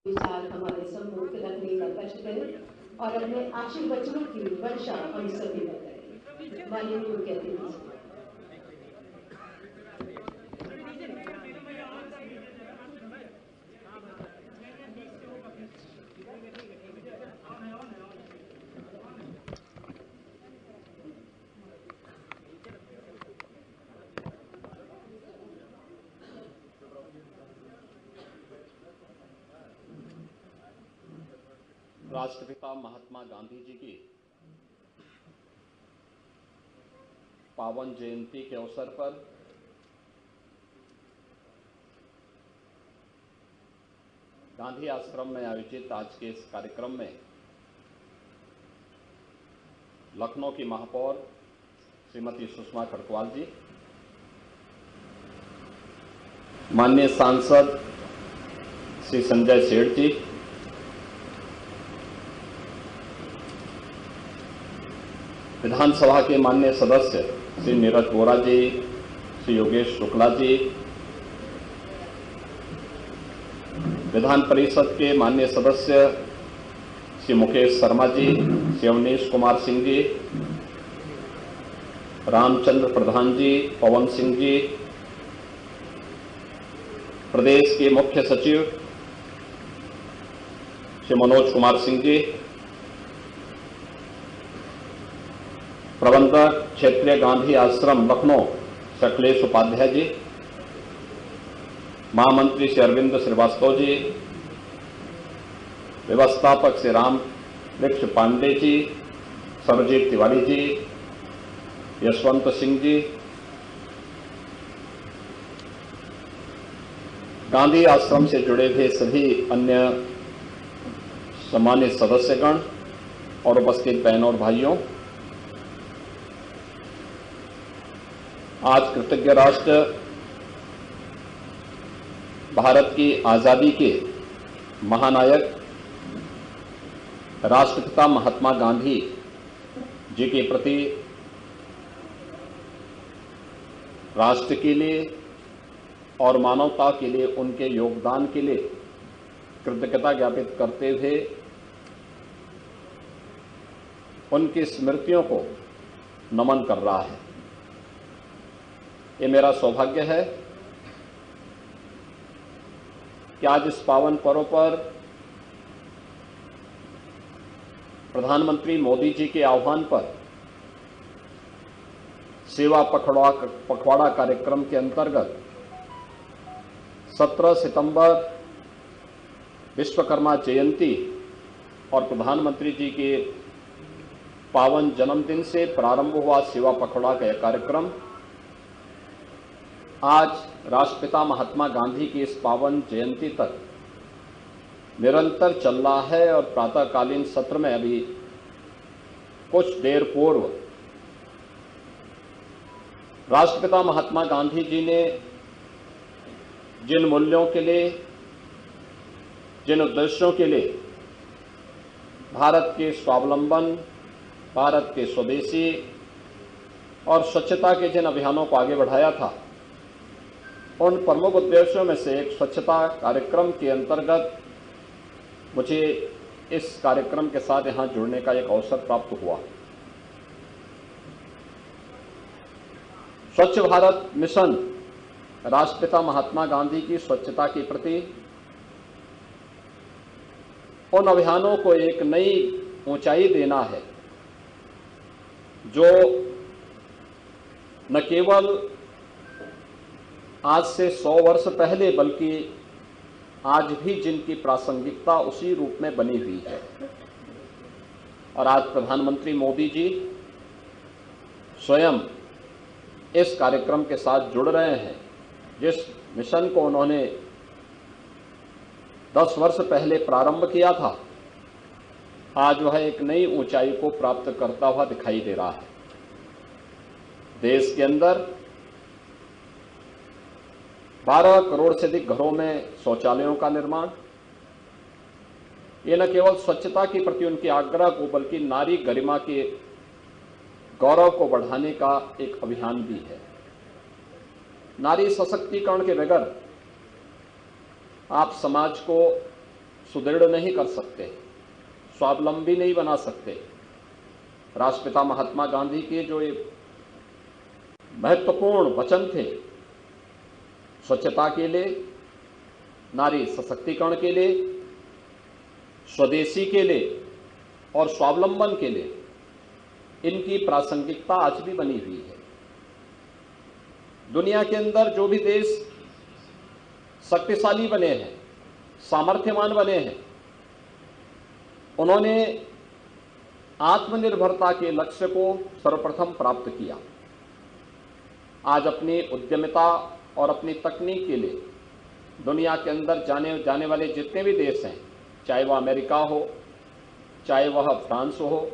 विचार हमारे सम्मुख रखने का कष्ट करें और अपने आशीर्वचनों की वर्षा हम सभी पर करें। माननीय मुख्य अतिथि जी। राष्ट्रपिता महात्मा गांधी जी की पावन जयंती के अवसर पर गांधी आश्रम में आयोजित आज के इस कार्यक्रम में लखनऊ की महापौर श्रीमती सुषमा खड़गवाल जी, माननीय सांसद श्री संजय सेठ जी, विधानसभा के माननीय सदस्य श्री नीरज वोरा जी, श्री योगेश शुक्ला जी, विधान परिषद के माननीय सदस्य श्री मुकेश शर्मा जी, श्री अवनीश कुमार सिंह जी, रामचंद्र प्रधान जी, पवन सिंह जी, प्रदेश के मुख्य सचिव श्री मनोज कुमार सिंह जी, प्रबंधक क्षेत्रीय गांधी आश्रम लखनऊ श्री अखिलेश उपाध्याय जी, महामंत्री श्री अरविंद श्रीवास्तव जी, व्यवस्थापक श्री राम वृक्ष पांडे जी, सर्वजीत तिवारी जी, यशवंत सिंह जी, गांधी आश्रम से जुड़े हुए सभी अन्य सम्मानित सदस्यगण और उपस्थित बहनों और भाइयों, आज कृतज्ञ राष्ट्र भारत की आजादी के महानायक राष्ट्रपिता महात्मा गांधी जी के प्रति राष्ट्र के लिए और मानवता के लिए उनके योगदान के लिए कृतज्ञता ज्ञापित करते हुए उनकी स्मृतियों को नमन कर रहा है। ये मेरा सौभाग्य है कि आज इस पावन पर्व पर प्रधानमंत्री मोदी जी के आह्वान पर सेवा पखवाड़ा कार्यक्रम के अंतर्गत 17 सितंबर विश्वकर्मा जयंती और प्रधानमंत्री जी के पावन जन्मदिन से प्रारंभ हुआ सेवा पखवाड़ा का यह कार्यक्रम आज राष्ट्रपिता महात्मा गांधी की इस पावन जयंती तक निरंतर चल रहा है और प्रातःकालीन सत्र में अभी कुछ देर पूर्व राष्ट्रपिता महात्मा गांधी जी ने जिन मूल्यों के लिए, जिन उद्देश्यों के लिए भारत के स्वावलंबन, भारत के स्वदेशी और स्वच्छता के जिन अभियानों को आगे बढ़ाया था, उन प्रमुख उद्देश्यों में से एक स्वच्छता कार्यक्रम के अंतर्गत मुझे इस कार्यक्रम के साथ यहां जुड़ने का एक अवसर प्राप्त हुआ। स्वच्छ भारत मिशन राष्ट्रपिता महात्मा गांधी की स्वच्छता के प्रति उन अभियानों को एक नई ऊंचाई देना है जो न केवल आज से 100 वर्ष पहले बल्कि आज भी जिनकी प्रासंगिकता उसी रूप में बनी हुई है। और आज प्रधानमंत्री मोदी जी स्वयं इस कार्यक्रम के साथ जुड़ रहे हैं। जिस मिशन को उन्होंने 10 वर्ष पहले प्रारंभ किया था, आज वह एक नई ऊंचाई को प्राप्त करता हुआ दिखाई दे रहा है। देश के अंदर 12 करोड़ से अधिक घरों में शौचालयों का निर्माण, ये न केवल स्वच्छता के प्रति उनके आग्रह को बल्कि नारी गरिमा के गौरव को बढ़ाने का एक अभियान भी है। नारी सशक्तिकरण के बगैर आप समाज को सुदृढ़ नहीं कर सकते, स्वावलंबी नहीं बना सकते। राष्ट्रपिता महात्मा गांधी के जो ये महत्वपूर्ण वचन थे, स्वच्छता के लिए, नारी सशक्तिकरण के लिए, स्वदेशी के लिए और स्वावलंबन के लिए, इनकी प्रासंगिकता आज भी बनी हुई है। दुनिया के अंदर जो भी देश शक्तिशाली बने हैं, सामर्थ्यवान बने हैं, उन्होंने आत्मनिर्भरता के लक्ष्य को सर्वप्रथम प्राप्त किया। आज अपनी उद्यमिता और अपनी तकनीक के लिए दुनिया के अंदर जाने वाले जितने भी देश हैं, चाहे वह अमेरिका हो, चाहे वह फ्रांस हो,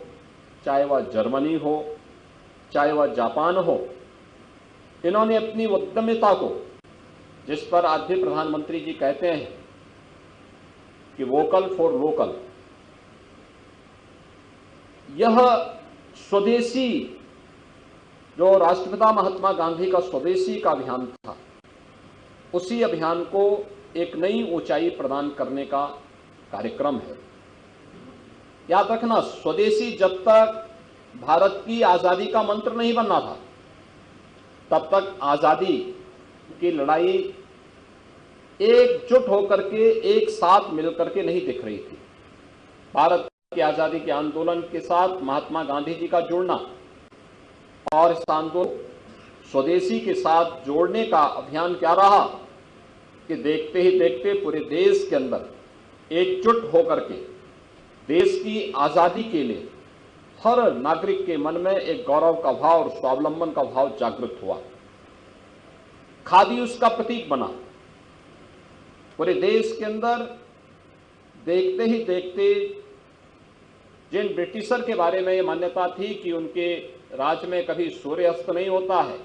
चाहे वह जर्मनी हो, चाहे वह जापान हो, इन्होंने अपनी उद्यमिता को, जिस पर आज भी प्रधानमंत्री जी कहते हैं कि वोकल फॉर लोकल, यह स्वदेशी, जो राष्ट्रपिता महात्मा गांधी का स्वदेशी का अभियान था, उसी अभियान को एक नई ऊंचाई प्रदान करने का कार्यक्रम है। याद रखना, स्वदेशी जब तक भारत की आजादी का मंत्र नहीं बनना था, तब तक आजादी की लड़ाई एकजुट होकर के, एक साथ मिलकर के नहीं दिख रही थी। भारत की आजादी के आंदोलन के साथ महात्मा गांधी जी का जुड़ना और इस आंदोलन स्वदेशी के साथ जोड़ने का अभियान क्या रहा कि देखते ही देखते पूरे देश के अंदर एकजुट होकर के देश की आजादी के लिए हर नागरिक के मन में एक गौरव का भाव और स्वावलंबन का भाव जागृत हुआ। खादी उसका प्रतीक बना। पूरे देश के अंदर देखते ही देखते जिन ब्रिटिशर के बारे में ये मान्यता थी कि उनके राज में कभी सूर्यास्त नहीं होता है,